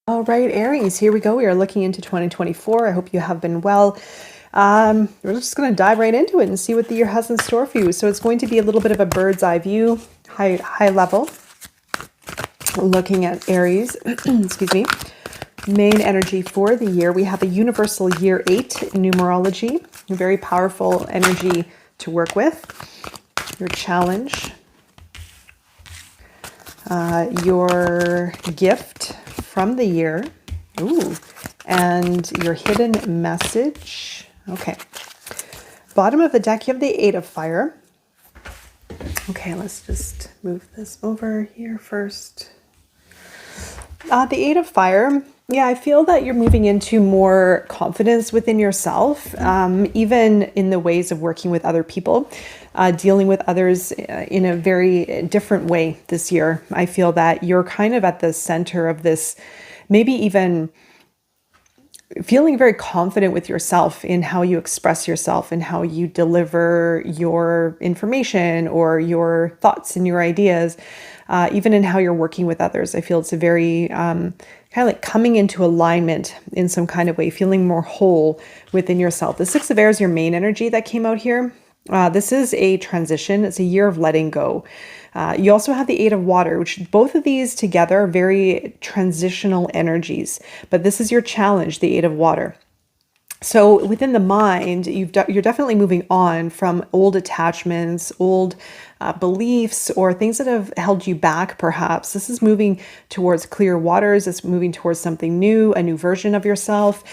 All right, Aries, here we go. We are looking into 2024. I hope you have been well. We're just going to dive right into it and see what the year has in store for you. So it's going to be a little bit of a bird's eye view, high level, looking at Aries, excuse me, main energy for the year. We have a universal year 8 numerology, a very powerful energy to work with. Your challenge, your gift from the year, and your hidden message. Okay, bottom of the deck, you have the 8 of fire. Okay, let's just move this over here first. The 8 of fire, yeah, I feel that you're moving into more confidence within yourself, even in the ways of working with other people, dealing with others in a very different way this year. I feel that you're kind of at the center of this, maybe even feeling very confident with yourself in how you express yourself and how you deliver your information or your thoughts and your ideas, even in how you're working with others. I feel it's a very kind of like coming into alignment in some kind of way, feeling more whole within yourself. The 6 of Air is your main energy that came out here. This is a transition. It's a year of letting go. You also have the 8 of water, which both of these together are very transitional energies. But this is your challenge, the 8 of water. So within the mind, you're definitely moving on from old attachments, old beliefs, or things that have held you back, perhaps. This is moving towards clear waters. It's moving towards something new, a new version of yourself,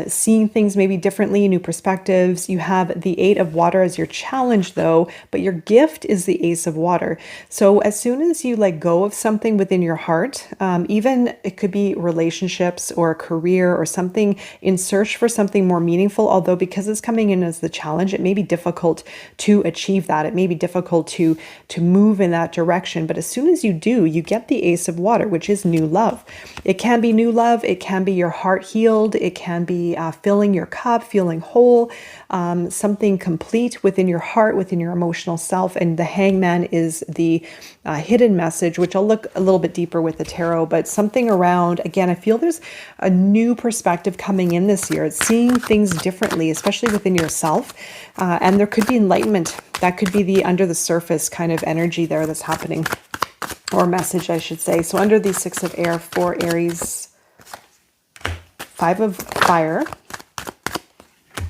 seeing things maybe differently, new perspectives. You have the 8 of water as your challenge, though, but your gift is the Ace of water. So as soon as you let go of something within your heart, even it could be relationships or a career or something in search for something more meaningful, although because it's coming in as the challenge, it may be difficult to achieve that. It may be difficult to move in that direction. But as soon as you do, you get the Ace of water, which is new love. It can be new love. It can be your heart healed. It can be filling your cup, feeling whole, something complete within your heart, within your emotional self. And the Hangman is the hidden message, which I'll look a little bit deeper with the tarot, but something around, again, I feel there's a new perspective coming in this year. It's seeing things differently, especially within yourself. And there could be enlightenment. That could be the under the surface kind of energy there that's happening, or message, I should say. So under the 6 of Air for Aries, 5 of fire,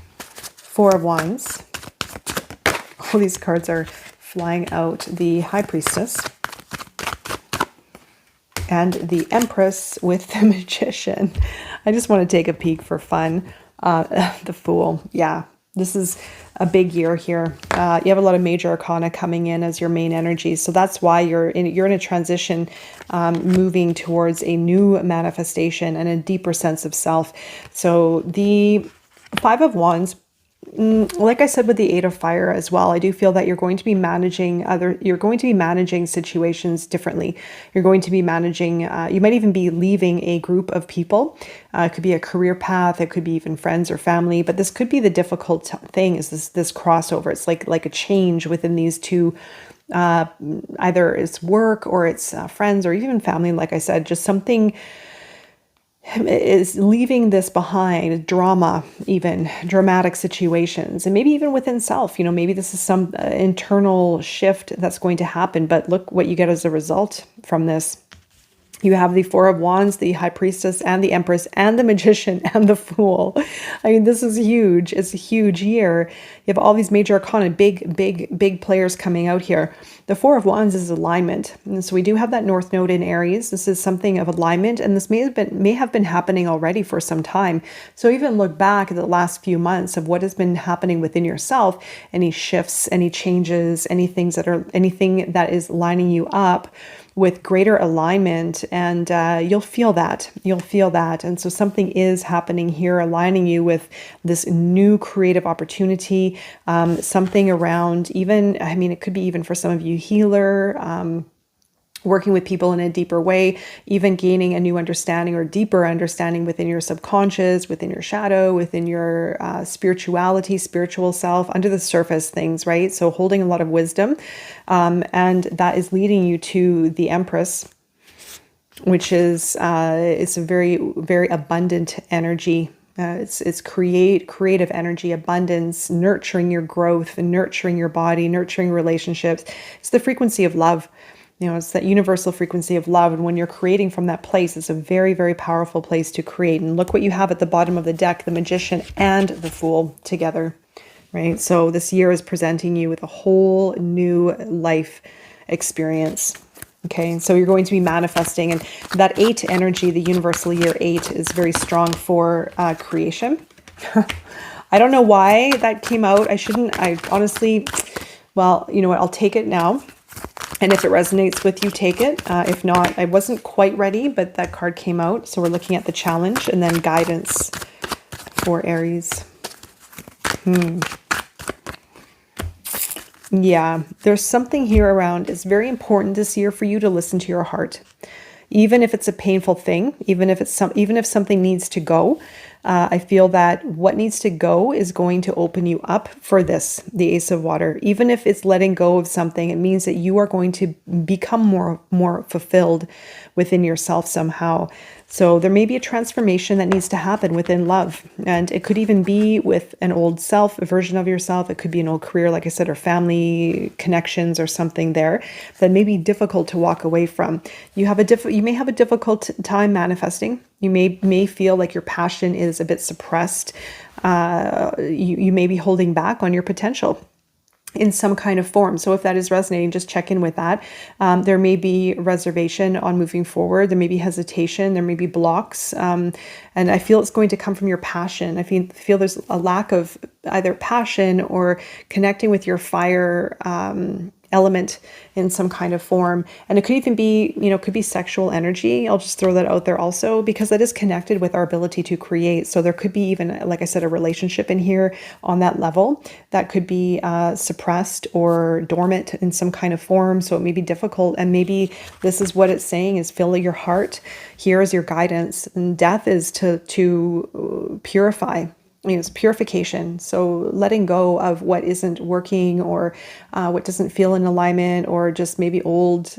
4 of wands. All these cards are flying out. The High Priestess and the Empress with the Magician. I just want to take a peek for fun. The Fool. Yeah, this is a big year here. You have a lot of major arcana coming in as your main energy. So that's why you're in a transition, moving towards a new manifestation and a deeper sense of self. So the 5 of wands, like I said with the 8 of fire as well, I do feel that you're going to be managing situations differently. You're going to be managing, you might even be leaving a group of people. It could be a career path. It could be even friends or family, but this could be the difficult thing is this crossover. It's like a change within these two, either it's work or it's friends or even family. Like I said, just something is leaving this behind, drama, even dramatic situations, and maybe even within self. Maybe this is some internal shift that's going to happen, but look what you get as a result from this. You have the 4 of wands, the High Priestess, and the Empress, and the Magician, and the Fool. I mean, this is huge. It's a huge year. You have all these major arcana, big players coming out here. The 4 of wands is alignment. And so we do have that North Node in Aries. This is something of alignment, and this may have been happening already for some time. So even look back at the last few months of what has been happening within yourself, any shifts, any changes, anything that is lining you up with greater alignment, and you'll feel that. And so something is happening here, aligning you with this new creative opportunity, something around even, I mean, it could be even for some of you healer, working with people in a deeper way, even gaining a new understanding or deeper understanding within your subconscious, within your shadow, within your spirituality, spiritual self, under the surface things, right? So holding a lot of wisdom, and that is leading you to the Empress which is it's a very, very abundant energy. It's creative energy, abundance, nurturing your growth, and nurturing your body, nurturing relationships. It's the frequency of love. It's that universal frequency of love. And when you're creating from that place, it's a very, very powerful place to create. And look what you have at the bottom of the deck, the Magician and the Fool together, right? So this year is presenting you with a whole new life experience. Okay, so you're going to be manifesting, and that 8 energy, the universal year 8, is very strong for creation. I don't know why that came out. I honestly, well, you know what, I'll take it now. And if it resonates with you, take it. If not, I wasn't quite ready, but that card came out. So we're looking at the challenge and then guidance for Aries. Yeah, there's something here around. It's very important this year for you to listen to your heart, even if it's a painful thing, even if something needs to go. I feel that what needs to go is going to open you up for this, the Ace of Water. Even if it's letting go of something, it means that you are going to become more fulfilled within yourself somehow. So there may be a transformation that needs to happen within love. And it could even be with an old self, a version of yourself. It could be an old career, like I said, or family connections or something there that may be difficult to walk away from. You may have a difficult time manifesting. You may feel like your passion is a bit suppressed. You may be holding back on your potential in some kind of form. So if that is resonating, just check in with that. There may be reservation on moving forward. There may be hesitation. There may be blocks. And I feel it's going to come from your passion. I feel there's a lack of either passion or connecting with your fire element in some kind of form. And it could even be, could be sexual energy. I'll just throw that out there also, because that is connected with our ability to create. So there could be even, like I said, a relationship in here on that level that could be suppressed or dormant in some kind of form. So it may be difficult. And maybe this is what it's saying is fill your heart. Here is your guidance. And death is to purify. It's purification. So letting go of what isn't working or what doesn't feel in alignment, or just maybe old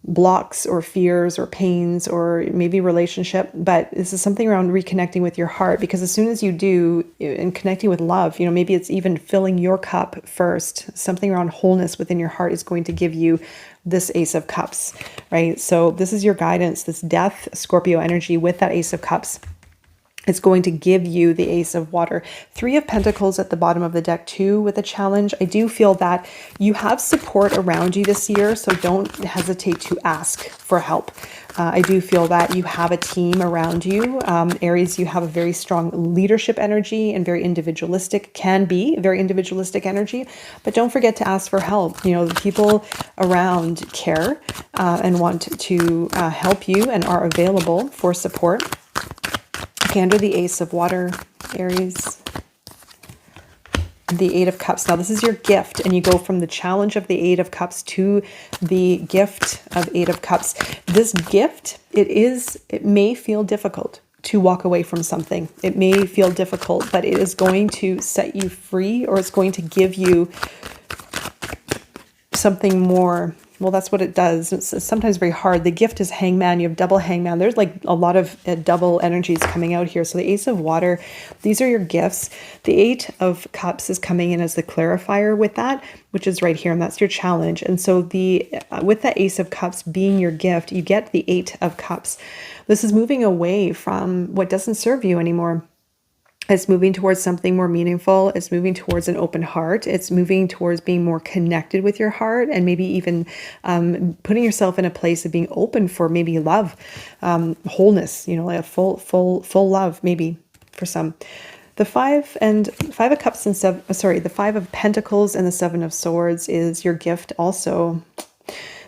blocks or fears or pains, or maybe relationship. But this is something around reconnecting with your heart, because as soon as you do, and connecting with love, maybe it's even filling your cup first. Something around wholeness within your heart is going to give you this Ace of Cups, right? So this is your guidance, this death Scorpio energy with that Ace of Cups. It's going to give you the Ace of Water. 3 of Pentacles at the bottom of the deck too with a challenge. I do feel that you have support around you this year, so don't hesitate to ask for help. I do feel that you have a team around you. Aries, you have a very strong leadership energy and very individualistic, can be very individualistic energy, but don't forget to ask for help. The people around care and want to help you and are available for support. Okay, under the Ace of Water, Aries, the 8 of Cups. Now this is your gift, and you go from the challenge of the 8 of Cups to the gift of 8 of Cups. This gift, it may feel difficult to walk away from something. It may feel difficult, but it is going to set you free, or it's going to give you something more. Well, that's what it does. It's sometimes very hard. The gift is Hangman. You have double Hangman. There's like a lot of double energies coming out here. So the Ace of Water, these are your gifts. The 8 of Cups is coming in as the clarifier with that, which is right here, and that's your challenge. And so with the Ace of Cups being your gift, you get the 8 of Cups. This is moving away from what doesn't serve you anymore. It's moving towards something more meaningful. It's moving towards an open heart. It's moving towards being more connected with your heart, and maybe even putting yourself in a place of being open for maybe love, wholeness, like a full love, maybe for some. The 5 of Cups and the 5 of Pentacles and the 7 of Swords is your gift also.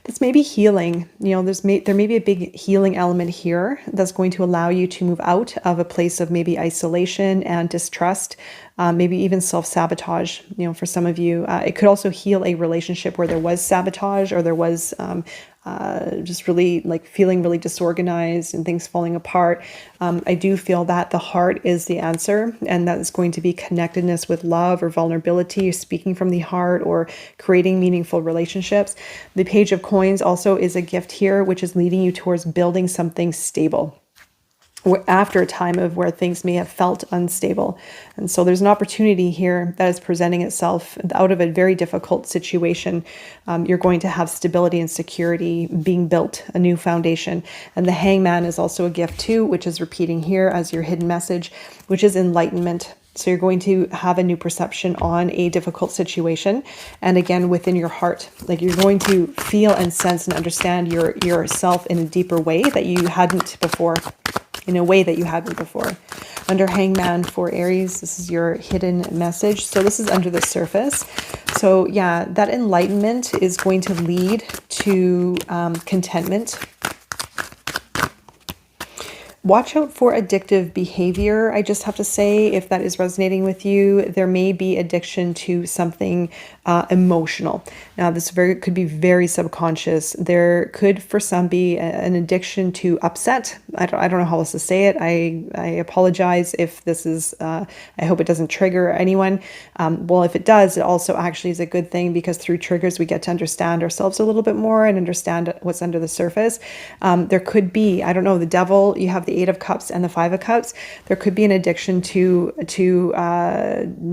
This may be healing. There may be a big healing element here that's going to allow you to move out of a place of maybe isolation and distrust, maybe even self-sabotage. For some of you, it could also heal a relationship where there was sabotage, or there was just really like feeling really disorganized and things falling apart. I do feel that the heart is the answer, and that is going to be connectedness with love or vulnerability, speaking from the heart, or creating meaningful relationships. The Page of Coins also is a gift here, which is leading you towards building something stable after a time of where things may have felt unstable. And so there's an opportunity here that is presenting itself out of a very difficult situation. You're going to have stability and security being built, a new foundation. And the Hangman is also a gift too, which is repeating here as your hidden message, which is enlightenment. So you're going to have a new perception on a difficult situation. And again, within your heart, like you're going to feel and sense and understand yourself in a deeper way that you hadn't before. In a way that you hadn't before. Under Hangman for Aries, this is your hidden message. So this is under the surface. So yeah, that enlightenment is going to lead to contentment. Watch out for addictive behavior. I just have to say, if that is resonating with you, there may be addiction to something emotional. Now, this could be very subconscious. There could, for some, be an addiction to upset. I don't know how else to say it. I apologize if this is, I hope it doesn't trigger anyone. Well, if it does, it also actually is a good thing, because through triggers, we get to understand ourselves a little bit more and understand what's under the surface. There could be, I don't know, the devil, you have the Eight of Cups and the Five of Cups. There could be an addiction to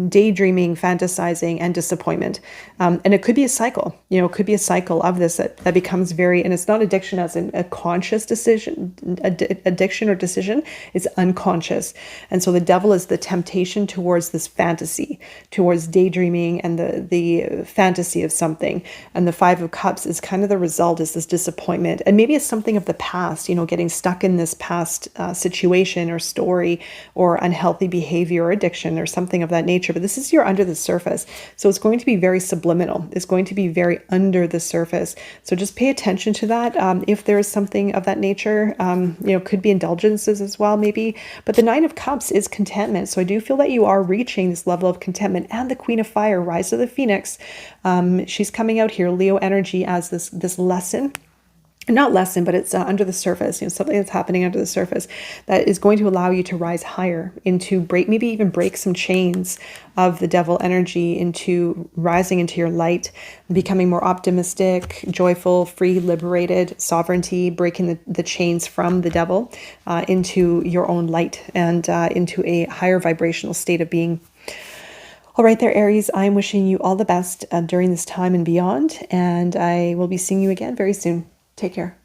daydreaming, fantasizing, and disappointment. And it could be a cycle, it could be a cycle of this that becomes very, and it's not addiction as in a conscious decision, addiction or decision, it's unconscious. And so the devil is the temptation towards this fantasy, towards daydreaming and the fantasy of something. And the Five of Cups is kind of the result, is this disappointment. And maybe it's something of the past, getting stuck in this past situation or story or unhealthy behavior or addiction or something of that nature. But this is your under the surface. So it's going to be very subliminal. It's going to be very under the surface. So just pay attention to that. If there is something of that nature, could be indulgences as well, maybe. But the Nine of Cups is contentment. So I do feel that you are reaching this level of contentment. And the Queen of Fire, Rise of the Phoenix, she's coming out here, Leo energy, as this lesson. Not lesson, but it's under the surface, something that's happening under the surface that is going to allow you to rise higher, into maybe even break some chains of the devil energy, into rising into your light, becoming more optimistic, joyful, free, liberated, sovereignty, breaking the chains from the devil into your own light and into a higher vibrational state of being. All right there, Aries, I'm wishing you all the best during this time and beyond, and I will be seeing you again very soon. Take care.